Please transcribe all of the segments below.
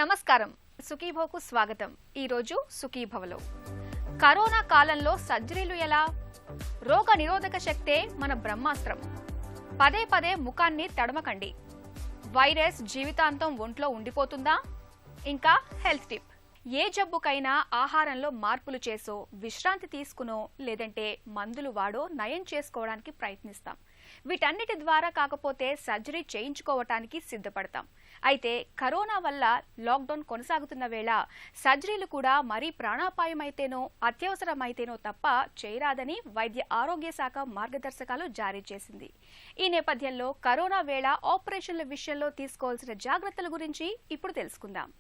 నమస్కారం సుఖీభవకు స్వాగతం। ఈ రోజు సుఖీభవలో కరోనా కాలంలో సర్జరీలు ఎలా? రోగ నిరోధక శక్తే మన బ్రహ్మాస్త్రం। పదే పదే ముఖాన్ని తడమకండి। వైరస్ జీవితాంతం ఒంట్లో ఉండిపోతుందా? ఇంకా హెల్త్ టిప్, ఏ జబ్బుకైనా ఆహారంలో మార్పులు చేసో, విశ్రాంతి తీసుకునో, లేదంటే మందులు వాడో నయం చేసుకోవడానికి ప్రయత్నిస్తాం। వీటన్నిటి ద్వారా కాకపోతే సర్జరీ చేయించుకోవటానికి సిద్ధపడతాం। అయితే కరోనా వల్ల లాక్డౌన్ కొనసాగుతున్న వేళ సర్జరీలు కూడా మరీ ప్రాణాపాయమైతేనో అత్యవసరమైతేనో తప్ప చేయరాదని వైద్య ఆరోగ్య శాఖ మార్గదర్శకాలు జారీ చేసింది। ఈ నేపథ్యంలో కరోనా వేళ ఆపరేషన్ల విషయంలో తీసుకోవాల్సిన జాగ్రత్తల గురించి ఇప్పుడు తెలుసుకుందాం।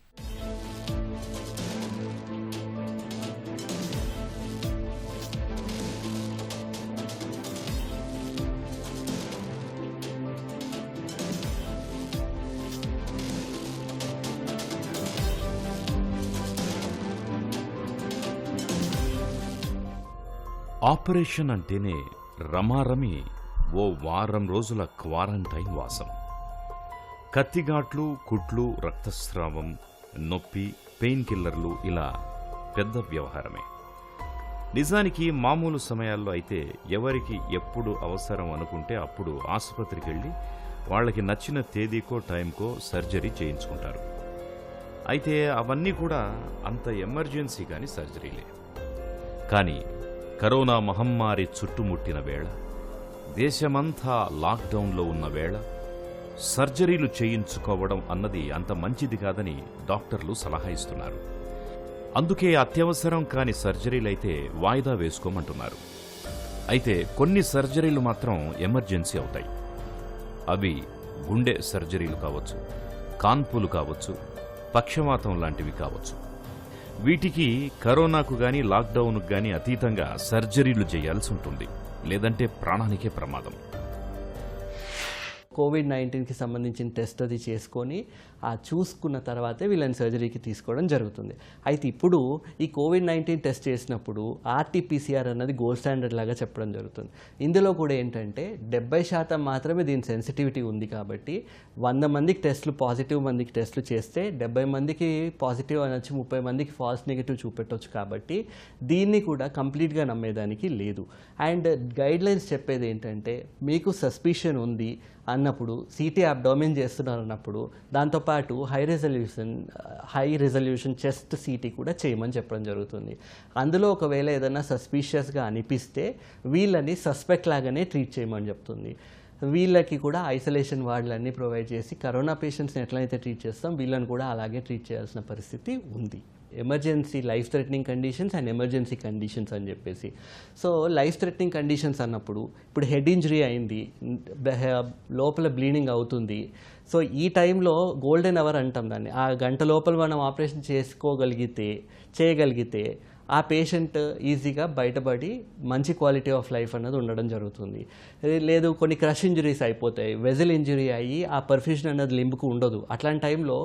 ఆపరేషన్ అంటేనే రమారమి ఓ వారం రోజుల క్వారంటైన్ వాసం। కత్తిగాట్లు, కుట్లు, రక్తస్రావం, నొప్పి, పెయిన్ కిల్లర్లు ఇలా పెద్ద వ్యవహారమే। నిజానికి మామూలు సమయాల్లో అయితే ఎవరికి ఎప్పుడు అవసరం అనుకుంటే అప్పుడు ఆసుపత్రికి వెళ్ళి వాళ్ళకి నచ్చిన తేదీకో టైంకో సర్జరీ చేయించుకుంటారు। అయితే అవన్నీ కూడా అంత ఎమర్జెన్సీ కాని సర్జరీలే। కానీ కరోనా మహమ్మారి చుట్టుముట్టిన వేళ, దేశమంతా లాక్డౌన్లో ఉన్న వేళ సర్జరీలు చేయించుకోవడం అన్నది అంత మంచిది కాదని డాక్టర్లు సలహా ఇస్తున్నారు। అందుకే అత్యవసరం కాని సర్జరీలైతే వాయిదా వేసుకోమంటున్నారు। అయితే కొన్ని సర్జరీలు మాత్రం ఎమర్జెన్సీ అవుతాయి। అవి గుండె సర్జరీలు కావచ్చు, కాన్పులు కావచ్చు, పక్షవాతం లాంటివి కావచ్చు। వీటికి కరోనాకు గాని లాక్డౌన్కు గాని అతీతంగా సర్జరీలు చేయాల్సి ఉంటుంది, లేదంటే ప్రాణానికే ప్రమాదం। కోవిడ్-19కి సంబంధించిన టెస్ట్ అది చేసుకొని చూసుకున్న తర్వాతే వీళ్ళని సర్జరీకి తీసుకోవడం జరుగుతుంది। అయితే ఇప్పుడు ఈ కోవిడ్-19 టెస్ట్ చేసినప్పుడు ఆర్టీపీసీఆర్ అన్నది గోల్డ్ స్టాండర్డ్ లాగా చెప్పడం జరుగుతుంది। ఇందులో కూడా ఏంటంటే 70% మాత్రమే దీని సెన్సిటివిటీ ఉంది కాబట్టి 100 మందికి టెస్టులు పాజిటివ్ మందికి టెస్టులు చేస్తే 70 మందికి పాజిటివ్ అనొచ్చు, 30 మందికి ఫాల్స్ నెగిటివ్ చూపెట్టవచ్చు। కాబట్టి దీన్ని కూడా కంప్లీట్గా నమ్మేదానికి లేదు। అండ్ గైడ్లైన్స్ చెప్పేది ఏంటంటే మీకు సస్పిషన్ ఉంది అన్నప్పుడు, సిటీ అబ్డామిన్ చేస్తున్నారు అన్నప్పుడు దాంతోపాటు హై రిజల్యూషన్ చెస్ట్ సిటీ కూడా చేయమని చెప్పడం జరుగుతుంది। అందులో ఒకవేళ ఏదైనా సస్పిషియస్గా అనిపిస్తే వీళ్ళని సస్పెక్ట్ లాగానే ట్రీట్ చేయమని చెప్తుంది। వీళ్ళకి కూడా ఐసోలేషన్ వార్డులన్నీ ప్రొవైడ్ చేసి కరోనా పేషెంట్స్ని ఎట్లయితే ట్రీట్ చేస్తాం వీళ్ళని కూడా అలాగే ట్రీట్ చేయాల్సిన పరిస్థితి ఉంది। Emergency life threatening conditions and emergency conditions అని చెప్పేసి, సో లైఫ్ థ్రెటనింగ్ కండిషన్స్ అన్నప్పుడు ఇప్పుడు హెడ్ ఇంజరీ అయింది, లోపల బ్లీడింగ్ అవుతుంది, సో ఈ టైంలో గోల్డెన్ అవర్ అంటాం దాన్ని, ఆ గంట లోపల మనం ఆపరేషన్ చేయగలిగితే ఆ పేషెంట్ ఈజీగా బయటపడి మంచి క్వాలిటీ ఆఫ్ లైఫ్ అన్నది ఉండడం జరుగుతుంది। లేదు కొన్ని క్రష్ ఇంజరీస్ అయిపోతాయి, వెజల్ ఇంజరీ అయ్యి ఆ పర్ఫ్యూషన్ అన్నది లింబ్కు ఉండదు, అట్లాంటి టైంలో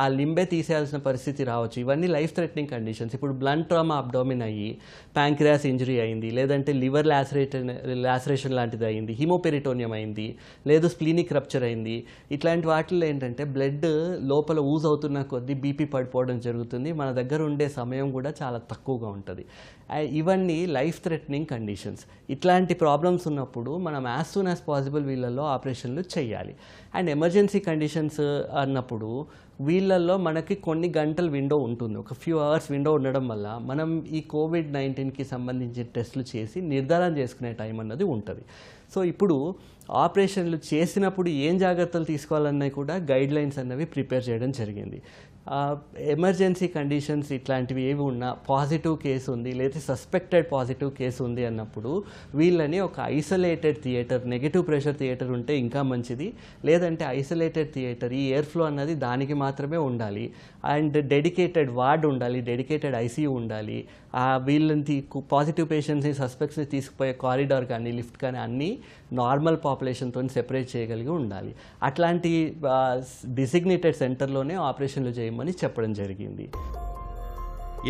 ఆ లింబే తీసేయాల్సిన పరిస్థితి రావచ్చు। ఇవన్నీ లైఫ్ థ్రెటనింగ్ కండిషన్స్। ఇప్పుడు బ్లంట్ ట్రామా అబ్డామిన్ అయ్యి ప్యాంక్రియాస్ ఇంజరీ అయింది, లేదంటే లివర్ లాసరేషన్ లాంటిది అయింది, హిమోపెరిటోనియం అయింది, లేదు స్ప్లీనిక్ రప్చర్ అయింది, ఇట్లాంటి వాటిల్లో ఏంటంటే బ్లడ్ లోపల యూజ్ అవుతున్న కొద్దీ బీపీ పడిపోవడం జరుగుతుంది, మన దగ్గర ఉండే సమయం కూడా చాలా తక్కువగా ఉంటుంది। ఇవన్నీ లైఫ్ థ్రెటనింగ్ కండిషన్స్। ఇట్లాంటి ప్రాబ్లమ్స్ ఉన్నప్పుడు మనం యాజ్ సూన్ యాజ్ పాసిబుల్ వీళ్ళల్లో ఆపరేషన్లు చేయాలి। అండ్ ఎమర్జెన్సీ కండిషన్స్ అన్నప్పుడు వీళ్ళల్లో మనకి కొన్ని గంటల విండో ఉంటుంది, ఒక ఫ్యూ అవర్స్ విండో ఉండడం వల్ల మనం ఈ కోవిడ్-19కి సంబంధించిన టెస్టులు చేసి నిర్ధారణ చేసుకునే టైం అన్నది ఉంటుంది। సో ఇప్పుడు ఆపరేషన్లు చేసినప్పుడు ఏం జాగ్రత్తలు తీసుకోవాలన్నవి కూడా గైడ్లైన్స్ అన్నవి ప్రిపేర్ చేయడం జరిగింది। ఎమర్జెన్సీ కండిషన్స్ ఇట్లాంటివి ఏవి ఉన్నా, పాజిటివ్ కేసు ఉంది లేదా సస్పెక్టెడ్ పాజిటివ్ కేసు ఉంది అన్నప్పుడు వీళ్ళని ఒక isolated theatre, negative pressure theatre ఉంటే ఇంకా మంచిది, లేదంటే ఐసోలేటెడ్ థియేటర్ ఈ ఎయిర్ ఫ్లో అన్నది దానికి మాత్రమే ఉండాలి, అండ్ డెడికేటెడ్ వార్డ్ ఉండాలి, డెడికేటెడ్ ఐసీయూ ఉండాలి, వీళ్ళని పాజిటివ్ పేషెంట్స్ని సస్పెక్ట్స్ని తీసుకుపోయే కారిడార్ కానీ లిఫ్ట్ కానీ అన్నీ నార్మల్ పాపులేషన్తో సెపరేట్ చేయగలిగి ఉండాలి। అట్లాంటి డిసిగ్నేటెడ్ సెంటర్లోనే ఆపరేషన్లు చేయమని చెప్పడం జరిగింది।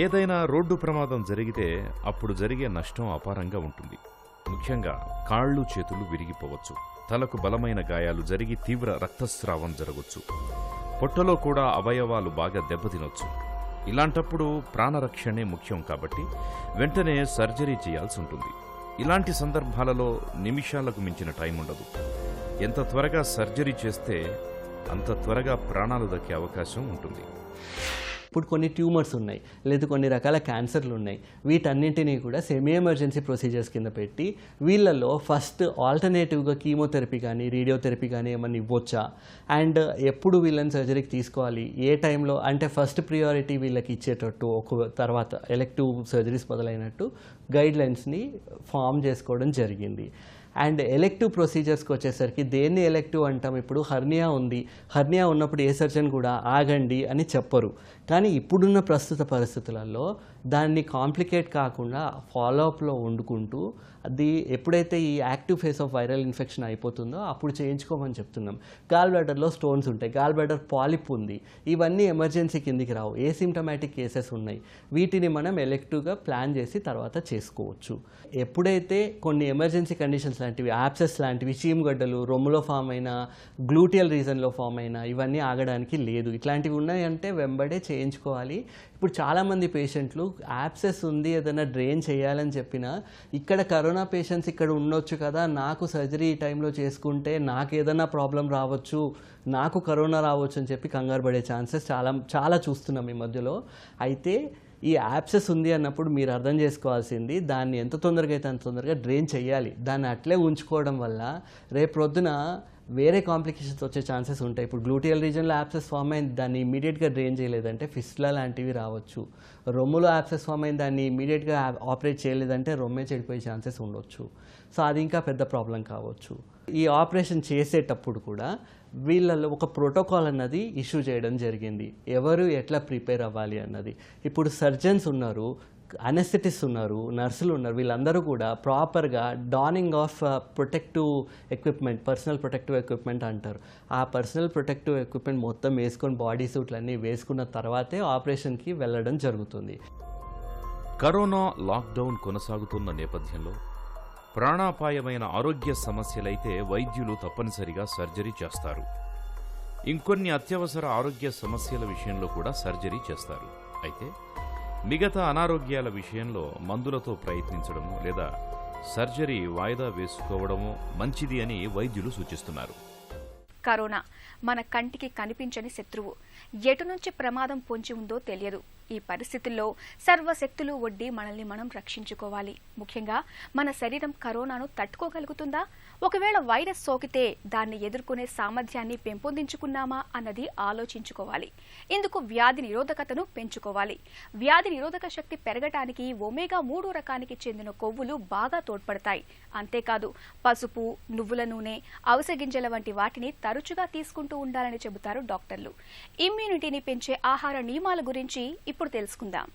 ఏదైనా రోడ్డు ప్రమాదం జరిగితే అప్పుడు జరిగే నష్టం అపారంగా ఉంటుంది। ముఖ్యంగా కాళ్ళు చేతులు విరిగిపోవచ్చు, తలకు బలమైన గాయాలు జరిగి తీవ్ర రక్తస్రావం జరగవచ్చు। పొట్టలో కూడా అవయవాలు బాగా దెబ్బతినొచ్చు. ఇలాంటప్పుడు ప్రాణరక్షణే ముఖ్యం కాబట్టి వెంటనే సర్జరీ చేయాల్సి ఉంటుంది. ఇలాంటి సందర్భాలలో నిమిషాలకు మించిన టైం ఉండదు. ఎంత త్వరగా సర్జరీ చేస్తే అంత త్వరగా ప్రాణాలు దక్కే అవకాశం ఉంటుంది. ఇప్పుడు కొన్ని ట్యూమర్స్ ఉన్నాయి, లేదా కొన్ని రకాల క్యాన్సర్లు ఉన్నాయి. వీటన్నింటినీ కూడా సెమీ ఎమర్జెన్సీ ప్రొసీజర్స్ కింద పెట్టి వీళ్ళలో ఫస్ట్ ఆల్టర్నేటివ్గా కీమోథెరపీ కానీ రేడియోథెరపీ కానీ ఏమన్నా ఇవ్వచ్చా, అండ్ ఎప్పుడు వీళ్ళని సర్జరీకి తీసుకోవాలి, ఏ టైంలో, అంటే ఫస్ట్ ప్రియారిటీ వీళ్ళకి ఇచ్చేటట్టు, ఒక తర్వాత ఎలెక్టివ్ సర్జరీస్ మొదలైనట్టు గైడ్లైన్స్ని ఫామ్ చేసుకోవడం జరిగింది. అండ్ ఎలెక్టివ్ ప్రొసీజర్స్కి వచ్చేసరికి దేన్ని ఎలెక్టివ్ అంటాం? ఇప్పుడు హర్నియా ఉంది, హర్నియా ఉన్నప్పుడు ఏ సర్జన్ కూడా ఆగండి అని చెప్పరు. కానీ ఇప్పుడున్న ప్రస్తుత పరిస్థితులలో దాన్ని కాంప్లికేట్ కాకుండా ఫాలోఅప్లో వండుకుంటూ అది ఎప్పుడైతే ఈ active face of viral infection అయిపోతుందో అప్పుడు చేయించుకోమని చెప్తున్నాం. గాల్ బ్లాడర్లో స్టోన్స్ ఉంటాయి, గాల్ బ్లాడర్ పాలిప్ ఉంది, ఇవన్నీ ఎమర్జెన్సీ కిందికి రావు, ఏసిమ్టమాటిక్ కేసెస్ ఉన్నాయి. వీటిని మనం ఎలెక్టివ్గా ప్లాన్ చేసి తర్వాత చేసుకోవచ్చు. ఎప్పుడైతే కొన్ని ఎమర్జెన్సీ కండిషన్స్ లాంటివి, యాప్సెస్ లాంటివి, చీమగడ్డలు, రొమ్ములో ఫామ్ అయిన, గ్లూటియల్ రీజన్లో ఫామ్ అయిన, ఇవన్నీ ఆగడానికి లేదు. ఇట్లాంటివి ఉన్నాయంటే వెంబడే చేయించుకోవాలి. ఇప్పుడు చాలామంది పేషెంట్లు యాప్సెస్ ఉంది, ఏదైనా డ్రైన్ చేయాలని చెప్పినా ఇక్కడ కరోనా పేషెంట్స్ ఇక్కడ ఉండొచ్చు కదా, నాకు సర్జరీ ఈ టైంలో చేసుకుంటే నాకు ఏదైనా ప్రాబ్లం రావచ్చు, నాకు కరోనా రావచ్చు అని చెప్పి కంగారు పడే ఛాన్సెస్ చాలా చూస్తున్నాం ఈ మధ్యలో. అయితే ఈ యాప్సెస్ ఉంది అన్నప్పుడు మీరు అర్థం చేసుకోవాల్సింది, దాన్ని ఎంత తొందరగా అయితే అంత తొందరగా డ్రైన్ చేయాలి. దాన్ని అట్లే ఉంచుకోవడం వల్ల రేపు ప్రొద్దున వేరే కాంప్లికేషన్స్ వచ్చే ఛాన్సెస్ ఉంటాయి. ఇప్పుడు గ్లూటియల్ రీజన్లో యాప్సెస్ ఫామ్ అయింది, దాన్ని ఇమీడియట్గా డ్రైన్ చేయలేదంటే ఫిస్టులా లాంటివి రావచ్చు. రొమ్ములో యాప్సెస్ ఫామ్ అయింది, దాన్ని ఇమీడియట్గా ఆపరేట్ చేయలేదంటే రొమ్మే చెడిపోయే ఛాన్సెస్ ఉండొచ్చు. సో అది ఇంకా పెద్ద ప్రాబ్లం కావచ్చు. ఈ ఆపరేషన్ చేసేటప్పుడు కూడా వీళ్ళలో ఒక ప్రోటోకాల్ అన్నది ఇష్యూ చేయడం జరిగింది, ఎవరు ఎట్లా ప్రిపేర్ అవ్వాలి అన్నది. ఇప్పుడు సర్జన్స్ ఉన్నారు, అనెస్థెటిస్ట్ ఉన్నారు, నర్సులు ఉన్నారు, వీళ్ళందరూ కూడా ప్రాపర్గా donning of protective equipment, personal protective equipment అంటారు, ఆ పర్సనల్ ప్రొటెక్టివ్ ఎక్విప్మెంట్ మొత్తం వేసుకొని బాడీ సూట్లన్నీ వేసుకున్న తర్వాతే ఆపరేషన్కి వెళ్ళడం జరుగుతుంది. కరోనా లాక్డౌన్ కొనసాగుతున్న నేపథ్యంలో ప్రాణాపాయమైన ఆరోగ్య సమస్యలైతే వైద్యులు తప్పనిసరిగా సర్జరీ చేస్తారు. ఇంకొన్ని అత్యవసర ఆరోగ్య సమస్యల విషయంలో కూడా సర్జరీ చేస్తారు. అయితే మిగతా అనారోగ్యాల విషయంలో మందులతో ప్రయత్నించడము లేదా సర్జరీ వాయిదా వేసుకోవడము మంచిది అని వైద్యులు సూచిస్తున్నారు. కరోనా మన కంటికి కనిపించని శత్రువు, ఎటు నుంచి ప్రమాదం పొంచి ఉందో తెలియదు. ఈ పరిస్థితుల్లో సర్వశక్తులు ఒడ్డి మనల్ని మనం రక్షించుకోవాలి. ముఖ్యంగా మన శరీరం కరోనాను తట్టుకోగలుగుతుందా? ఒకవేళ వైరస్ సోకితే దాన్ని ఎదుర్కొనే సామర్థ్యాన్ని పెంపొందించుకున్నామా అన్నది ఆలోచించుకోవాలి. ఇందుకు వ్యాధి నిరోధకతను పెంచుకోవాలి. వ్యాధి నిరోధక శక్తి పెరగటానికి ఒమేగా-3 రకానికి చెందిన కొవ్వులు బాగా తోడ్పడతాయి. అంతేకాదు పసుపు, నువ్వుల నూనె, అవిసె గింజల వంటి వాటిని తరచుగా తీసుకుంటూ ఉండాలని చెబుతారు డాక్టర్లు. ఇమ్యూనిటీని పెంచే ఆహార నియమాల గురించి ఇప్పుడు తెలుసుకుందాం.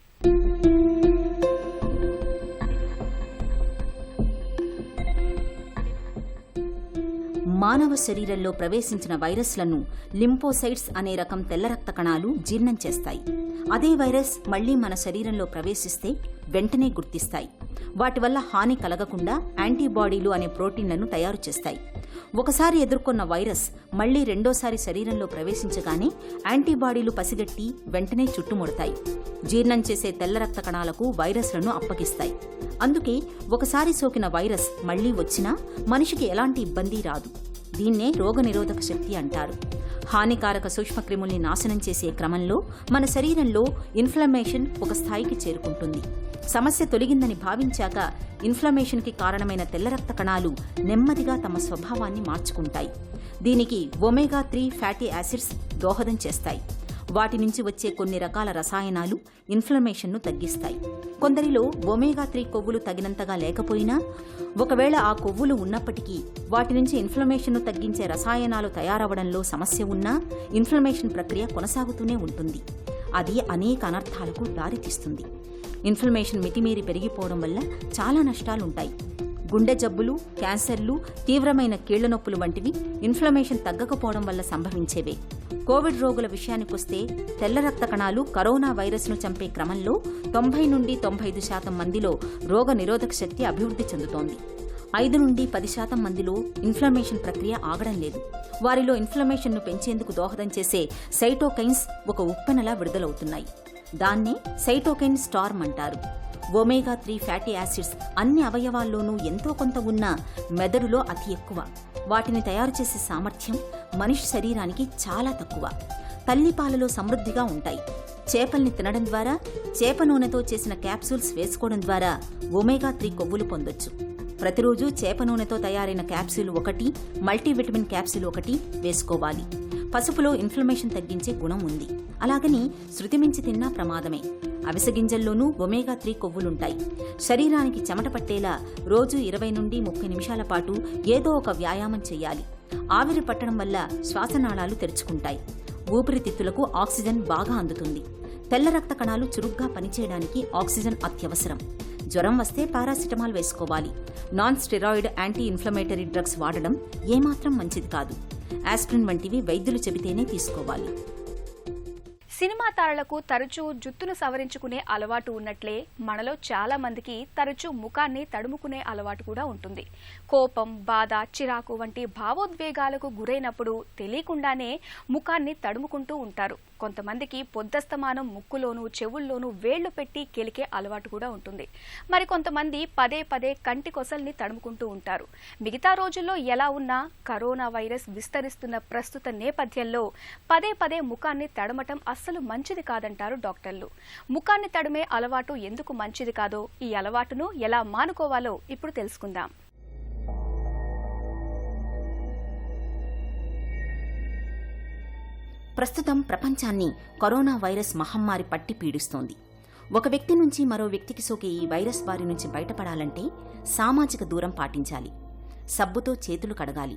మానవ శరీరంలో ప్రవేశించిన వైరస్లను లింపోసైట్స్ అనే రకం తెల్ల రక్త కణాలు జీర్ణం చేస్తాయి. అదే వైరస్ మళ్లీ మన శరీరంలో ప్రవేశిస్తే వెంటనే గుర్తిస్తాయి. వాటి వల్ల హాని కలగకుండా యాంటీబాడీలు అనే ప్రోటీన్లను తయారు చేస్తాయి. ఒకసారి ఎదుర్కొన్న వైరస్ మళ్లీ రెండోసారి శరీరంలో ప్రవేశించగానే యాంటీబాడీలు పసిగట్టి వెంటనే చుట్టుముడతాయి. జీర్ణం చేసే తెల్ల రక్త కణాలకు వైరస్లను అప్పగిస్తాయి. అందుకే ఒకసారి సోకిన వైరస్ మళ్లీ వచ్చినా మనిషికి ఎలాంటి ఇబ్బంది రాదు. దీన్నే రోగనిరోధక శక్తి అంటారు. హానికారక సూక్ష్మక్రిముల్ని నాశనం చేసే క్రమంలో మన శరీరంలో ఇన్ఫ్లమేషన్ ఒక స్థాయికి చేరుకుంటుంది. సమస్య తొలగిందని భావించాక ఇన్ఫ్లమేషన్కి కారణమైన తెల్ల రక్త కణాలు నెమ్మదిగా తమ స్వభావాన్ని మార్చుకుంటాయి. దీనికి ఒమేగా-3 ఫ్యాటీ యాసిడ్స్ దోహదం చేస్తాయి. వాటి నుంచి వచ్చే కొన్ని రకాల రసాయనాలు ఇన్ఫ్లమేషన్ను తగ్గిస్తాయి. కొందరిలో ఒమేగా-3 కొవ్వులు తగినంతగా లేకపోయినా, ఒకవేళ ఆ కొవ్వులు ఉన్నప్పటికీ వాటి నుంచి ఇన్ఫ్లమేషన్ను తగ్గించే రసాయనాలు తయారవడంలో సమస్య ఉన్నా ఇన్ఫ్లమేషన్ ప్రక్రియ కొనసాగుతూనే ఉంటుంది. అది అనేక అనర్థాలకు దారితీస్తుంది. ఇన్ఫ్లమేషన్ మితిమీరి పెరిగిపోవడం వల్ల చాలా నష్టాలుంటాయి. గుండె జబ్బులు, క్యాన్సర్లు, తీవ్రమైన కీళ్ల నొప్పులు వంటివి ఇన్ఫ్లమేషన్ తగ్గకపోవడం వల్ల సంభవించేవే. కోవిడ్ రోగుల విషయానికొస్తే తెల్ల రక్త కణాలు కరోనా వైరస్ను చంపే క్రమంలో 90 నుండి 95% మందిలో రోగ నిరోధక శక్తి అభివృద్ధి చెందుతోంది. 5 నుండి 10% మందిలో ఇన్ఫ్లమేషన్ ప్రక్రియ ఆగడం లేదు. వారిలో ఇన్ఫ్లమేషన్ను పెంచేందుకు దోహదం చేసే సైటోకైన్స్ ఒక ఉప్పెనలా విడుదలవుతున్నాయి. దాన్నే సైటోకైన్ స్టార్మ్ అంటారు. ఒమేగా-3 ఫ్యాటీ యాసిడ్స్ అన్ని అవయవాల్లోనూ ఎంతో కొంత ఉన్న మెదడులో అతి ఎక్కువ. వాటిని తయారు చేసే సామర్థ్యం మనిషి శరీరానికి చాలా తక్కువ. తల్లిపాలలో సమృద్ధిగా ఉంటాయి. చేపల్ని తినడం ద్వారా, చేప నూనెతో చేసిన క్యాప్సూల్స్ వేసుకోవడం ద్వారా ఒమేగా-3 కొవ్వులు పొందొచ్చు. ప్రతిరోజు చేప నూనెతో తయారైన క్యాప్సూల్ 1, మల్టీవిటమిన్ క్యాప్సూల్ 1 వేసుకోవాలి. పసుపులో ఇన్ఫ్లమేషన్ తగ్గించే గుణం ఉంది. అలాగని శృతిమించి తిన్నా ప్రమాదమే. అవిసె గింజల్లోనూ ఒమేగా-3 కొవ్వులుంటాయి. శరీరానికి చెమట పట్టేలా రోజు 20 నుండి 30 నిమిషాల పాటు ఏదో ఒక వ్యాయామం చెయ్యాలి. ఆవిరి పట్టడం వల్ల శ్వాసనాళాలు తెరుచుకుంటాయి. ఊపిరితిత్తులకు ఆక్సిజన్ బాగా అందుతుంది. తెల్ల రక్త కణాలు చురుగ్గా పనిచేయడానికి ఆక్సిజన్ అత్యవసరం. జ్వరం వస్తే పారాసిటమాల్ వేసుకోవాలి. Non steroid anti inflammatory drugs వాడడం ఏమాత్రం మంచిది కాదు. ఆస్పిరిన్ వంటివి వైద్యులు చెబితేనే తీసుకోవాలి. సినిమా తారలకు తరచూ జుత్తును సవరించుకునే అలవాటు ఉన్నట్లే మనలో చాలా మందికి తరచూ ముఖాన్ని తడుముకునే అలవాటు కూడా ఉంటుంది. కోపం, బాధ, చిరాకు వంటి భావోద్వేగాలకు గురైనప్పుడు తెలియకుండానే ముఖాన్ని తడుముకుంటూ ఉంటారు. కొంతమందికి పొద్దస్తమానం ముక్కులోనూ చెవుల్లోనూ వేళ్లు పెట్టి కెలికే అలవాటు కూడా ఉంటుంది. మరి కొంతమంది పదే పదే కంటి కొసల్ని తడుముకుంటూ ఉంటారు. మిగతా రోజుల్లో ఎలా ఉన్నా కరోనా వైరస్ విస్తరిస్తున్న ప్రస్తుత నేపథ్యంలో పదే పదే ముఖాన్ని తడమటం అస్సలు మంచిది కాదంటారు డాక్టర్లు. ముఖాన్ని తడిమే అలవాటు ఎందుకు మంచిది కాదో, ఈ అలవాటును ఎలా మానుకోవాలో ఇప్పుడు తెలుసుకుందాం. ప్రస్తుతం ప్రపంచాన్ని కరోనా వైరస్ మహమ్మారి పట్టి పీడిస్తోంది. ఒక వ్యక్తి నుంచి మరో వ్యక్తికి సోకే ఈ వైరస్ బారి నుంచి బయటపడాలంటే సామాజిక దూరం పాటించాలి. సబ్బుతో చేతులు కడగాలి.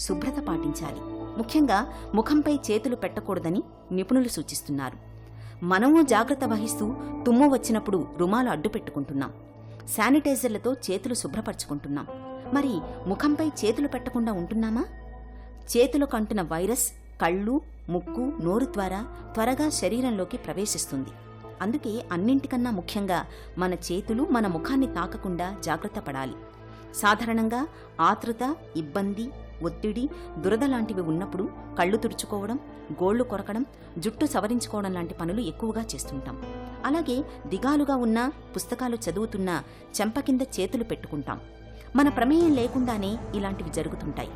శుభ్రత పాటించాలి. ముఖ్యంగా ముఖంపై చేతులు పెట్టకూడదని నిపుణులు సూచిస్తున్నారు. మనము జాగ్రత్త వహిస్తూ తుమ్ము వచ్చినప్పుడు రుమాలు అడ్డు పెట్టుకుంటున్నాం. శానిటైజర్లతో చేతులు శుభ్రపరచుకుంటున్నాం. మరి ముఖంపై చేతులు పెట్టకుండా ఉంటున్నామా? చేతులకు అంటున్న వైరస్ కళ్ళు, ముక్కు, నోరు ద్వారా త్వరగా శరీరంలోకి ప్రవేశిస్తుంది. అందుకే అన్నింటికన్నా ముఖ్యంగా మన చేతులు మన ముఖాన్ని తాకకుండా జాగ్రత్త పడాలి. సాధారణంగా ఆతృత, ఇబ్బంది, ఒత్తిడి, దురద లాంటివి ఉన్నప్పుడు కళ్ళు తుడుచుకోవడం, గోళ్లు కొరకడం, జుట్టు సవరించుకోవడం లాంటి పనులు ఎక్కువగా చేస్తుంటాం. అలాగే దిగాలుగా ఉన్నా, పుస్తకాలు చదువుతున్నా చెంప కింద చేతులు పెట్టుకుంటాం. మన ప్రమేయం లేకుండానే ఇలాంటివి జరుగుతుంటాయి.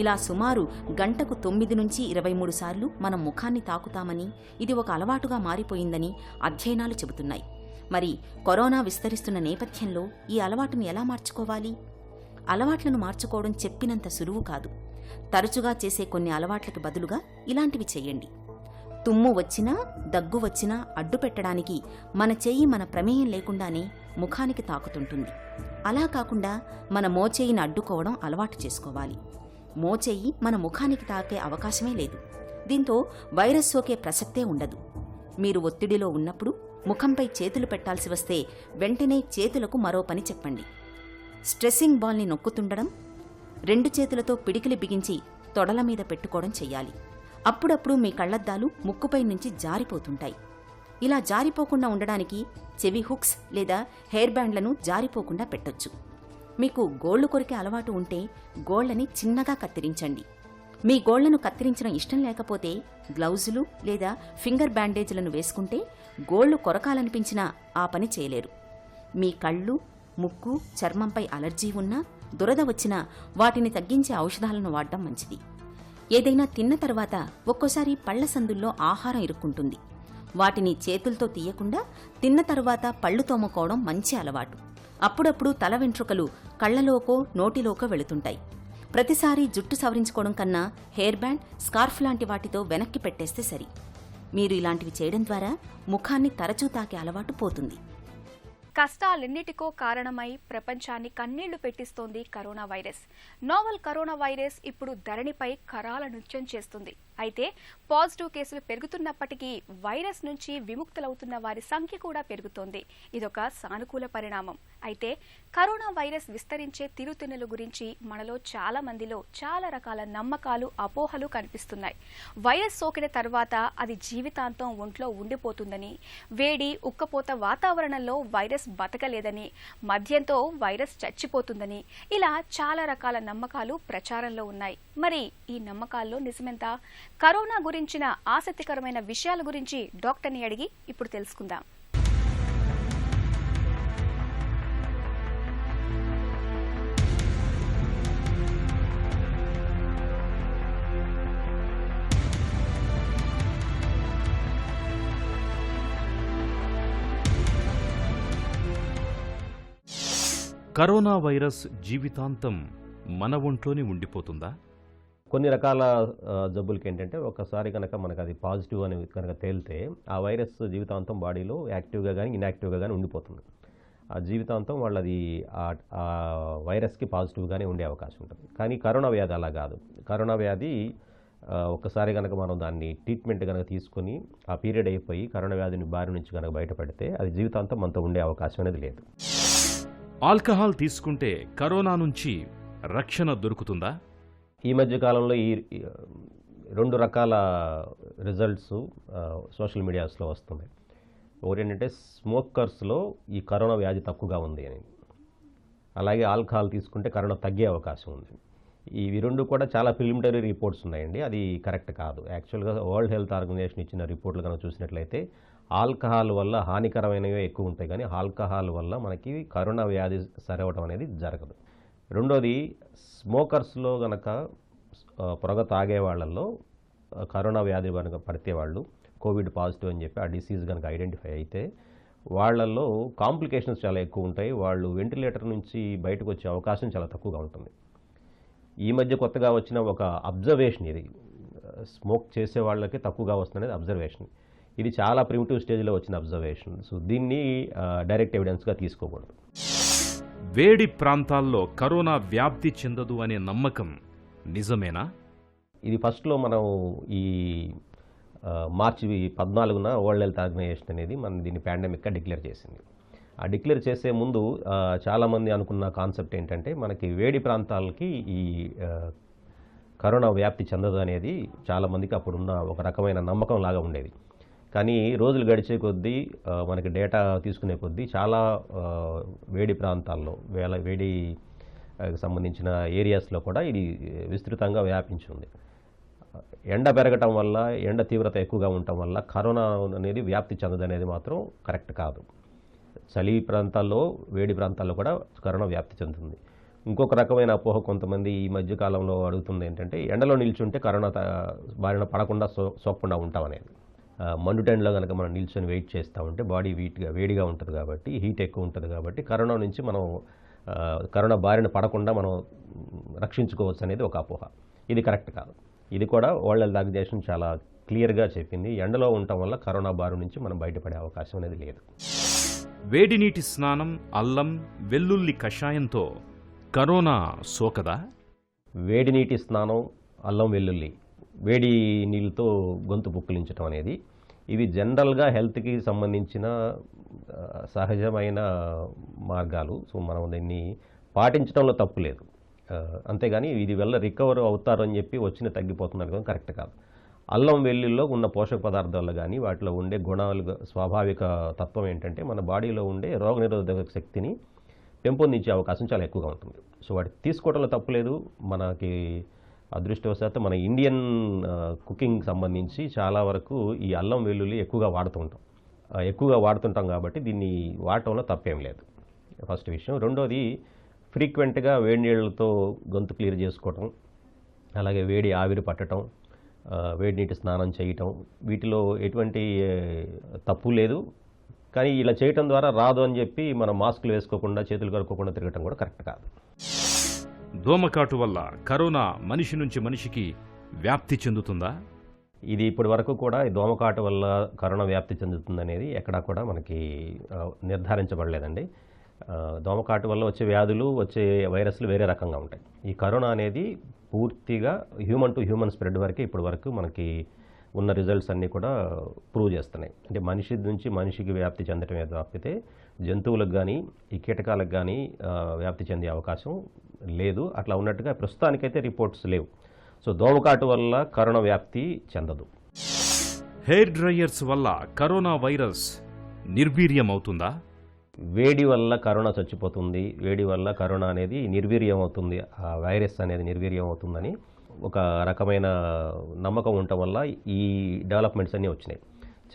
ఇలా సుమారు గంటకు 9 నుంచి 23 సార్లు మనం ముఖాన్ని తాకుతామని, ఇది ఒక అలవాటుగా మారిపోయిందని అధ్యయనాలు చెబుతున్నాయి. మరి కరోనా విస్తరిస్తున్న నేపథ్యంలో ఈ అలవాటును ఎలా మార్చుకోవాలి? అలవాట్లను మార్చుకోవడం చెప్పినంత సులువు కాదు. తరచుగా చేసే కొన్ని అలవాట్లకు బదులుగా ఇలాంటివి చెయ్యండి. తుమ్ము వచ్చినా, దగ్గు వచ్చినా అడ్డు పెట్టడానికి మన చెయ్యి మన ప్రమేయం లేకుండానే ముఖానికి తాకుతుంటుంది. అలా కాకుండా మన మోచేయిని అడ్డుకోవడం అలవాటు చేసుకోవాలి. మోచెయ్యి మన ముఖానికి తాకే అవకాశమే లేదు. దీంతో వైరస్ సోకే ప్రసక్తే ఉండదు. మీరు ఒత్తిడిలో ఉన్నప్పుడు ముఖంపై చేతులు పెట్టాల్సి వస్తే వెంటనే చేతులకు మరో పని చెప్పండి. స్ట్రెస్సింగ్ బాల్ని నొక్కుతుండడం, 2 చేతులతో పిడికిలి బిగించి తొడల మీద పెట్టుకోవడం చెయ్యాలి. అప్పుడప్పుడు మీ కళ్లద్దాలు ముక్కుపై నుంచి జారిపోతుంటాయి. ఇలా జారిపోకుండా ఉండడానికి చెవి హుక్స్ లేదా హెయిర్ బ్యాండ్లను జారిపోకుండా పెట్టొచ్చు. మీకు గోళ్లు కొరికే అలవాటు ఉంటే గోళ్లని చిన్నగా కత్తిరించండి. మీ గోళ్లను కత్తిరించడం ఇష్టం లేకపోతే గ్లౌజులు లేదా ఫింగర్ బ్యాండేజ్లను వేసుకుంటే గోళ్లు కొరకాలనిపించినా ఆ పని చేయలేరు. మీ కళ్ళు, ముక్కు, చర్మంపై అలర్జీ ఉన్నా, దురద వచ్చినా వాటిని తగ్గించే ఔషధాలను వాడడం మంచిది. ఏదైనా తిన్న తర్వాత ఒక్కోసారి పళ్ల సందుల్లో ఆహారం ఇరుక్కుంటుంది. వాటిని చేతులతో తీయకుండా తిన్న తర్వాత పళ్లు తోముకోవడం మంచి అలవాటు. అప్పుడప్పుడు తల వెంట్రుకలు కళ్లలోకో నోటిలోకో వెళుతుంటాయి. ప్రతిసారి జుట్టు సవరించుకోవడం కన్నా హెయిర్ బ్యాండ్, స్కార్ఫ్ లాంటి వాటితో వెనక్కి పెట్టేస్తే సరి. మీరు ఇలాంటివి చేయడం ద్వారా ముఖాన్ని తరచూ తాకే అలవాటు పోతుంది. కష్టాలెన్నిటికో కారణమై ప్రపంచాన్ని కన్నీళ్లు పెట్టిస్తోంది corona virus. Novel corona virus ఇప్పుడు ధరణిపై కరాల నృత్యం చేస్తుంది. అయితే పాజిటివ్ కేసులు పెరుగుతున్నప్పటికీ వైరస్ నుంచి విముక్తులవుతున్న వారి సంఖ్య కూడా పెరుగుతోంది. ఇదొక సానుకూల పరిణామం. అయితే కరోనా వైరస్ విస్తరించే తీరుతెన్నుల గురించి మనలో చాలా మందిలో చాలా రకాల నమ్మకాలు అపోహలు కనిపిస్తున్నాయి. వైరస్ సోకిన తర్వాత అది జీవితాంతం ఒంట్లో ఉండిపోతుందని, వేడి ఉక్కపోత వాతావరణంలో వైరస్ బతకలేదని, మద్యంతో వైరస్ చచ్చిపోతుందని, ఇలా చాలా రకాల నమ్మకాలు ప్రచారంలో ఉన్నాయి. మరి ఈ నమ్మకాల్లో నిజమెంత? కరోనా గురించిన ఆసక్తికరమైన విషయాల గురించి డాక్టర్ని అడిగి ఇప్పుడు తెలుసుకుందాం. కరోనా వైరస్ జీవితాంతం మన ఒంట్లోనే ఉండిపోతుందా? కొన్ని రకాల జబ్బులకి ఏంటంటే ఒకసారి కనుక మనకు అది పాజిటివ్ అని కనుక తేలితే ఆ వైరస్ జీవితాంతం బాడీలో యాక్టివ్గా కానీ ఇన్యాక్టివ్గా కానీ ఉండిపోతుంది. ఆ జీవితాంతం వాళ్ళది ఆ వైరస్కి పాజిటివ్గానే ఉండే అవకాశం ఉంటుంది. కానీ కరోనా వ్యాధి అలా కాదు. కరోనా వ్యాధి ఒకసారి కనుక మనం దాన్ని ట్రీట్మెంట్ కనుక తీసుకొని ఆ పీరియడ్ అయిపోయి కరోనా వ్యాధిని బారి నుంచి కనుక బయటపడితే అది జీవితాంతం మనతో ఉండే అవకాశం అనేది లేదు. ఆల్కహాల్ తీసుకుంటే కరోనా నుంచి రక్షణ దొరుకుతుందా? ఈ మధ్య కాలంలో ఈ 2 రకాల రిజల్ట్స్ సోషల్ మీడియాస్లో వస్తున్నాయి. ఒకటి ఏంటంటే స్మోకర్స్లో ఈ కరోనా వ్యాధి తక్కువగా ఉంది అని, అలాగే ఆల్కహాల్ తీసుకుంటే కరోనా తగ్గే అవకాశం ఉంది. ఇవి 2 కూడా చాలా ప్రిలిమినరీ రిపోర్ట్స్ ఉన్నాయండి. అది కరెక్ట్ కాదు. యాక్చువల్గా వరల్డ్ హెల్త్ ఆర్గనైజేషన్ ఇచ్చిన రిపోర్ట్లు కనుక చూసినట్లయితే ఆల్కహాల్ వల్ల హానికరమైనవే ఎక్కువ ఉంటాయి, కానీ ఆల్కహాల్ వల్ల మనకి కరోనా వ్యాధి సరవడం అనేది జరగదు. రెండోది, స్మోకర్స్లో కనుక పొగ తాగే వాళ్ళల్లో కరోనా వ్యాధి కనుక పడితే వాళ్ళు కోవిడ్ పాజిటివ్ అని చెప్పి ఆ డిసీజ్ కనుక ఐడెంటిఫై అయితే వాళ్ళల్లో కాంప్లికేషన్స్ చాలా ఎక్కువ ఉంటాయి. వాళ్ళు వెంటిలేటర్ నుంచి బయటకు వచ్చే అవకాశం చాలా తక్కువగా ఉంటుంది. ఈ మధ్య కొత్తగా వచ్చిన ఒక అబ్జర్వేషన్ ఇది, స్మోక్ చేసే వాళ్ళకి తక్కువగా వస్తున్నది అబ్జర్వేషన్. ఇది చాలా ప్రిమిటివ్ స్టేజ్లో వచ్చిన అబ్జర్వేషన్. సో దీన్ని డైరెక్ట్ ఎవిడెన్స్గా తీసుకోకూడదు. వేడి ప్రాంతాల్లో కరోనా వ్యాప్తి చెందదు అనే నమ్మకం నిజమేనా? ఇది ఫస్ట్లో మనం ఈ మార్చి 14న వరల్డ్ హెల్త్ ఆర్గనైజేషన్ అనేది మనం దీన్ని పాండమిక్గా డిక్లేర్ చేసింది. ఆ డిక్లేర్ చేసే ముందు చాలామంది అనుకున్న కాన్సెప్ట్ ఏంటంటే మనకి వేడి ప్రాంతాలకి ఈ కరోనా వ్యాప్తి చెందదు అనేది చాలామందికి అప్పుడున్న ఒక రకమైన నమ్మకం లాగా ఉండేది. కానీ రోజులు గడిచే కొద్దీ మనకి డేటా తీసుకునే కొద్దీ చాలా వేడి ప్రాంతాల్లో వేడి సంబంధించిన ఏరియాస్లో కూడా ఇది విస్తృతంగా వ్యాపించి ఉంది. ఎండ పెరగటం వల్ల, ఎండ తీవ్రత ఎక్కువగా ఉండటం వల్ల కరోనా అనేది వ్యాప్తి చెందదనేది మాత్రం కరెక్ట్ కాదు. చలి ప్రాంతాల్లో, వేడి ప్రాంతాల్లో కూడా కరోనా వ్యాప్తి చెందుతుంది. ఇంకొక రకమైన అపోహ కొంతమంది ఈ మధ్యకాలంలో అడుగుతుంది ఏంటంటే ఎండలో నిల్చుంటే కరోనా బారిన పడకుండా సోకకుండా ఉంటామనేది. మండుటెండ్లో కనుక మనం నిల్చొని వెయిట్ చేస్తూ ఉంటే బాడీ వేడిగా ఉంటుంది కాబట్టి, హీట్ ఎక్కువ ఉంటుంది కాబట్టి కరోనా నుంచి మనం కరోనా బారిన పడకుండా మనం రక్షించుకోవచ్చు అనేది ఒక అపోహ. ఇది కరెక్ట్ కాదు. ఇది కూడా వరల్డ్ హెల్త్ ఆర్గనైజేషన్ చాలా క్లియర్గా చెప్పింది. ఎండలో ఉండటం వల్ల కరోనా బారి నుంచి మనం బయటపడే అవకాశం అనేది లేదు. వేడి నీటి స్నానం, అల్లం వెల్లుల్లి కషాయంతో కరోనా సోకదా? వేడి నీటి స్నానం, అల్లం వెల్లుల్లి, వేడి నీళ్ళతో గొంతు పుక్కిలించడం అనేది ఇవి జనరల్గా హెల్త్కి సంబంధించిన సహజమైన మార్గాలు. సో మనం దీన్ని పాటించడంలో తప్పు లేదు. అంతేగాని ఇది వల్ల రికవర్ అవుతారని చెప్పి వచ్చిన తగ్గిపోతున్నారు కానీ కరెక్ట్ కాదు. అల్లం వెల్లుల్లో ఉన్న పోషక పదార్థాలు కానీ వాటిలో ఉండే గుణాలు, స్వాభావిక తత్వం ఏంటంటే మన బాడీలో ఉండే రోగనిరోధక శక్తిని పెంపొందించే అవకాశం చాలా ఎక్కువగా ఉంటుంది. సో వాటి తీసుకోవడంలో తప్పు లేదు. మనకి అదృష్టవశాత్తు మన ఇండియన్ కుకింగ్ సంబంధించి చాలా వరకు ఈ అల్లం వెల్లుల్లి ఎక్కువగా వాడుతుంటాం కాబట్టి దీన్ని వాడటంలో తప్పేం లేదు. ఫస్ట్ విషయం. రెండోది, ఫ్రీక్వెంట్గా వేడి నీళ్ళతో గొంతు క్లియర్ చేసుకోవటం, అలాగే వేడి ఆవిరి పట్టడం, వేడి నీటి స్నానం చేయటం, వీటిలో ఎటువంటి తప్పు లేదు. కానీ ఇలా చేయటం ద్వారా రాదు అని చెప్పి మనం మాస్కులు వేసుకోకుండా, చేతులు కడుక్కోకుండా తిరగటం కూడా కరెక్ట్ కాదు. దోమకాటు వల్ల కరోనా మనిషి నుంచి మనిషికి వ్యాప్తి చెందుతుందా? ఇది ఇప్పటి వరకు కూడా ఈ దోమకాటు వల్ల కరోనా వ్యాప్తి చెందుతుందనేది ఎక్కడా కూడా మనకి నిర్ధారించబడలేదండి. దోమకాటు వల్ల వచ్చే వ్యాధులు, వచ్చే వైరస్లు వేరే రకంగా ఉంటాయి. ఈ కరోనా అనేది పూర్తిగా హ్యూమన్ టు హ్యూమన్ స్ప్రెడ్ వరకే ఇప్పటి వరకు మనకి ఉన్న రిజల్ట్స్ అన్నీ కూడా ప్రూవ్ చేస్తున్నాయి. అంటే మనిషి నుంచి మనిషికి వ్యాప్తి చెందటమే తప్పితే జంతువులకు కానీ ఈ కీటకాలకు కానీ వ్యాప్తి చెందే అవకాశం లేదు. అట్లా ఉన్నట్టుగా ప్రస్తుతానికైతే రిపోర్ట్స్ లేవు. సో దోమకాటు వల్ల కరోనా వ్యాప్తి చెందదు. హెయిర్ డ్రైయర్స్ వల్ల కరోనా వైరస్ నిర్వీర్యం అవుతుందా? వేడి వల్ల కరోనా చచ్చిపోతుంది, వేడి వల్ల కరోనా అనేది నిర్వీర్యం అవుతుంది, ఆ వైరస్ అనేది నిర్వీర్యం అవుతుందని ఒక రకమైన నమ్మకం ఉండటం వల్ల ఈ డెవలప్మెంట్స్ అన్నీ వచ్చినాయి.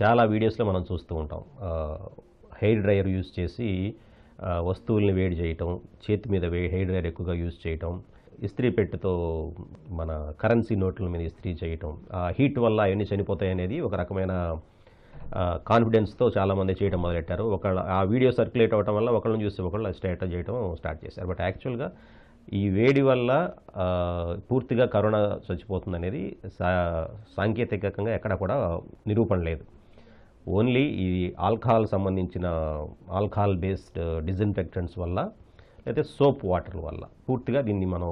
చాలా వీడియోస్లో మనం చూస్తూ ఉంటాం. హెయిర్ డ్రైయర్ యూజ్ చేసి వస్తువుల్ని వేడి చేయటం, చేతి మీద హెయిర్ డ్రైయర్ ఎక్కువగా యూజ్ చేయటం, ఇస్త్రీ పెట్టెతో మన కరెన్సీ నోట్ల మీద ఇస్త్రీ చేయటం, ఆ హీట్ వల్ల అవన్నీ చనిపోతాయి అనేది ఒక రకమైన కాన్ఫిడెన్స్తో చాలామంది చేయడం మొదలెట్టారు. ఆ వీడియో సర్క్యులేట్ అవ్వడం వల్ల ఒకళ్ళని చూసి ఒకళ్ళు స్టార్ట్ చేయడం స్టార్ట్ చేశారు. బట్ యాక్చువల్గా ఈ వేడి వల్ల పూర్తిగా కరోనా చచ్చిపోతుంది అనేది సాంకేతికంగా ఎక్కడ కూడా నిరూపణ లేదు. ఓన్లీ ఈ సంబంధించిన ఆల్కహాల్ బేస్డ్ డిజిన్ఫెక్టెంట్స్ వల్ల అయితే సోప్ వాటర్ వల్ల పూర్తిగా దీన్ని మనం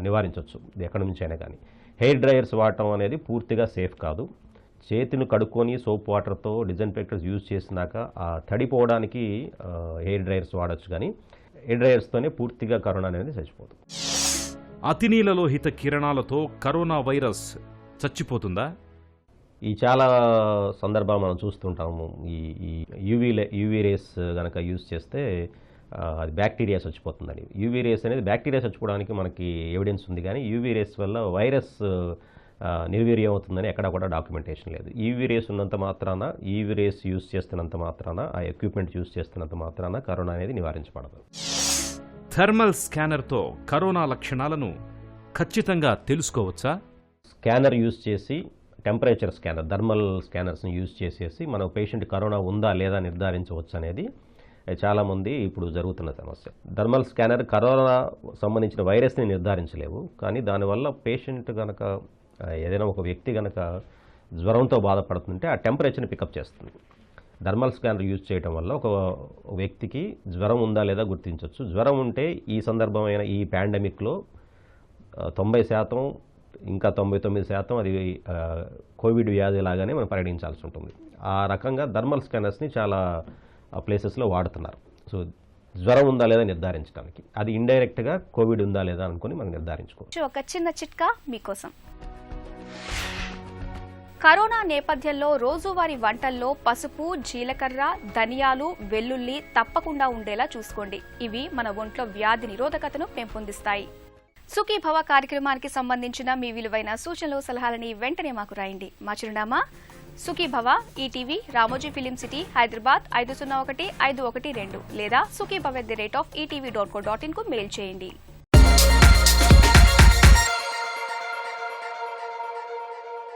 నివారించవచ్చు ఎక్కడి నుంచి అయినా. కానీ హెయిర్ డ్రైయర్స్ వాడటం అనేది పూర్తిగా సేఫ్ కాదు. చేతిని కడుక్కొని సోప్ వాటర్తో డిజిన్ఫెక్టర్స్ యూజ్ చేసినాక ఆ తడిపోవడానికి హెయిర్ డ్రైయర్స్ వాడచ్చు, కానీ హెయిర్ డ్రైయర్స్తోనే పూర్తిగా కరోనా అనేది చచ్చిపోతుంది. అతినీలలోహిత కిరణాలతో కరోనా వైరస్ చచ్చిపోతుందా? ఈ చాలా సందర్భాలు మనం చూస్తుంటాము. ఈ యూవీ రేస్ కనుక యూజ్ చేస్తే అది బ్యాక్టీరియా చచ్చిపోతుందని. యూవీ రేస్ అనేది బ్యాక్టీరియా చచ్చిపోవడానికి మనకి ఎవిడెన్స్ ఉంది, కానీ యూవీ రేస్ వల్ల వైరస్ నిర్వీర్యం అవుతుందని ఎక్కడా కూడా డాక్యుమెంటేషన్ లేదు. యూవీ రేస్ ఉన్నంత మాత్రాన, యూవీ రేస్ యూజ్ చేస్తున్నంత మాత్రాన, ఆ ఎక్విప్మెంట్ యూజ్ చేస్తున్నంత మాత్రాన కరోనా అనేది నివారించబడదు. థర్మల్ స్కానర్తో కరోనా లక్షణాలను ఖచ్చితంగా తెలుసుకోవచ్చా? స్కానర్ యూజ్ చేసి, టెంపరేచర్ స్కానర్, థర్మల్ స్కానర్స్ని యూజ్ చేసేసి మనం పేషెంట్ కరోనా ఉందా లేదా నిర్ధారించవచ్చు అనేది చాలామంది ఇప్పుడు జరుగుతున్న సమస్య. థర్మల్ స్కానర్ కరోనా సంబంధించిన వైరస్ని నిర్ధారించలేవు, కానీ దానివల్ల పేషెంట్ కనుక ఏదైనా ఒక వ్యక్తి కనుక జ్వరంతో బాధపడుతుంటే ఆ టెంపరేచర్ని పికప్ చేస్తుంది. థర్మల్ స్కానర్ యూజ్ చేయడం వల్ల ఒక వ్యక్తికి జ్వరం ఉందా లేదా గుర్తించవచ్చు. జ్వరం ఉంటే ఈ సందర్భమైన ఈ పాండమిక్లో 90%, ఇంకా 99% అది కోవిడ్ వ్యాధి లాగానే మనం పరిగణించాల్సి ఉంటుంది. ఆ రకంగా థర్మల్ స్కానర్స్ని చాలా ప్లేసెస్లో వాడుతున్నారు. సో జ్వరం ఉందా లేదా నిర్ధారించడానికి, అది ఇండైరెక్ట్గా కోవిడ్ ఉందా లేదా అనుకుని మనం నిర్ధారించుకోవచ్చు. ఒక చిన్న చిట్కా మీకోసం. కరోనా నేపథ్యంలో రోజువారీ వంటల్లో పసుపు, జీలకర్ర, ధనియాలు, వెల్లుల్లి తప్పకుండా ఉండేలా చూసుకోండి. ఇవి మన ఒంట్లో వ్యాధి నిరోధకతను పెంపొందిస్తాయి. సుఖీభవ కార్యక్రమానికి సంబంధించిన మీ విలువైన సూచనలు, సలహాలని వెంటనే మాకు రాయండి. మా చిరునామా Sukhibhava, ETV, Ramoji film city, Hyderabad 501512 లేదా sukhibhav@etv.co.in కు మెయిల్ చేయండి.